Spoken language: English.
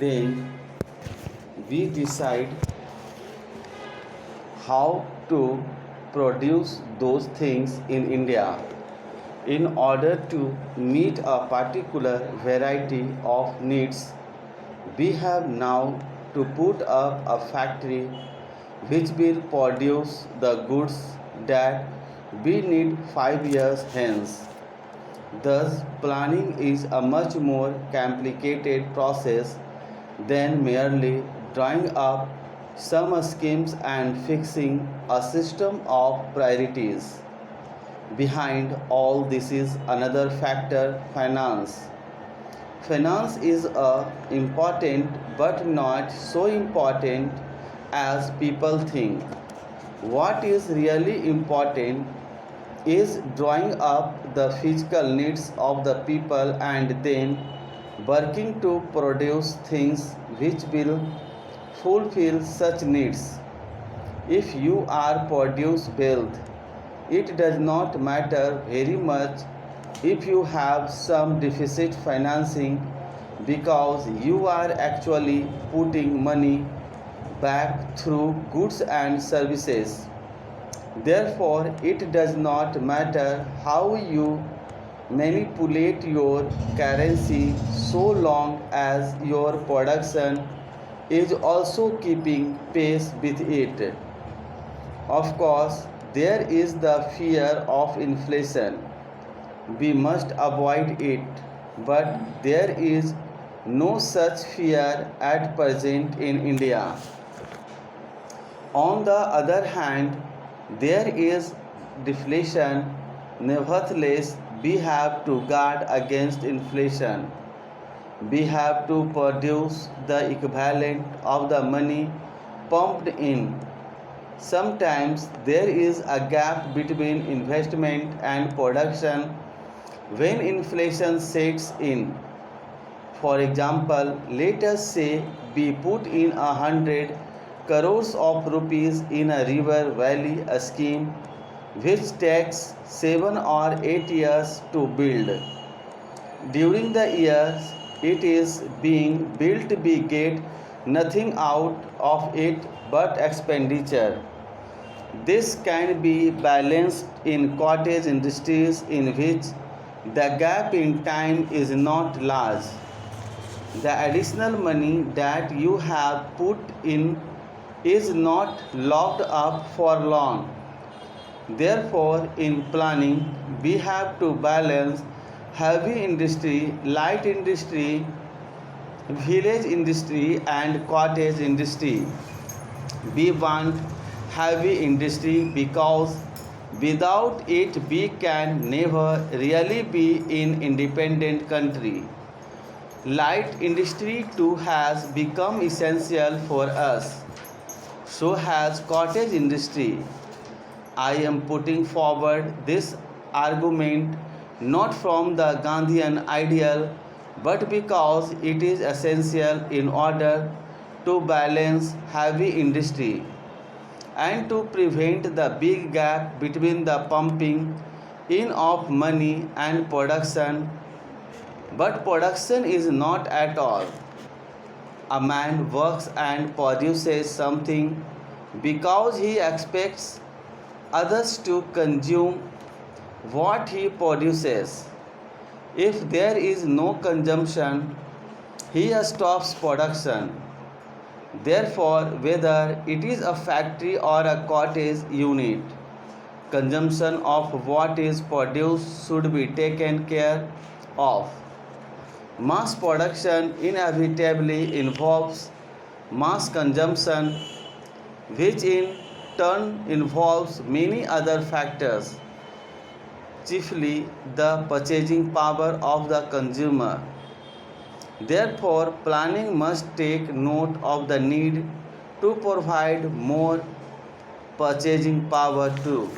Then we decide how to produce those things in India in order to meet a particular variety of needs. We have now to put up a factory which will produce the goods that we need 5 years hence. Thus, planning is a much more complicated process than merely drawing up some schemes and fixing a system of priorities. Behind all this is another factor, finance. Finance is important but not so important as people think. What is really important is drawing up the physical needs of the people and then working to produce things which will fulfill such needs. If you are produce wealth, it does not matter very much if you have some deficit financing because you are actually putting money back through goods and services. Therefore, it does not matter how you manipulate your currency so long as your production is also keeping pace with it. Of course, there is the fear of inflation. We must avoid it, but there is no such fear at present in India. On the other hand, there is deflation. Nevertheless, we have to guard against inflation. We have to produce the equivalent of the money pumped in. Sometimes there is a gap between investment and production when inflation sets in. For example, let us say we put in 100 crores of rupees in a river valley scheme which takes 7 or 8 years to build. During the years it is being built, we get nothing out of it but expenditure. This can be balanced in cottage industries in which the gap in time is not large. The additional money that you have put in is not locked up for long. Therefore, in planning, we have to balance heavy industry, light industry, village industry, and cottage industry. We want heavy industry because without it we can never really be in independent country. Light industry too has become essential for us. So has cottage industry. I am putting forward this argument not from the Gandhian ideal but because it is essential in order to balance heavy industry and to prevent the big gap between the pumping in of money and production. But production is not at all. A man works and produces something because he expects others to consume what he produces. If there is no consumption, he stops production. Therefore, whether it is a factory or a cottage unit, consumption of what is produced should be taken care of. Mass production inevitably involves mass consumption, which in turn involves many other factors, chiefly the purchasing power of the consumer. Therefore, planning must take note of the need to provide more purchasing power too.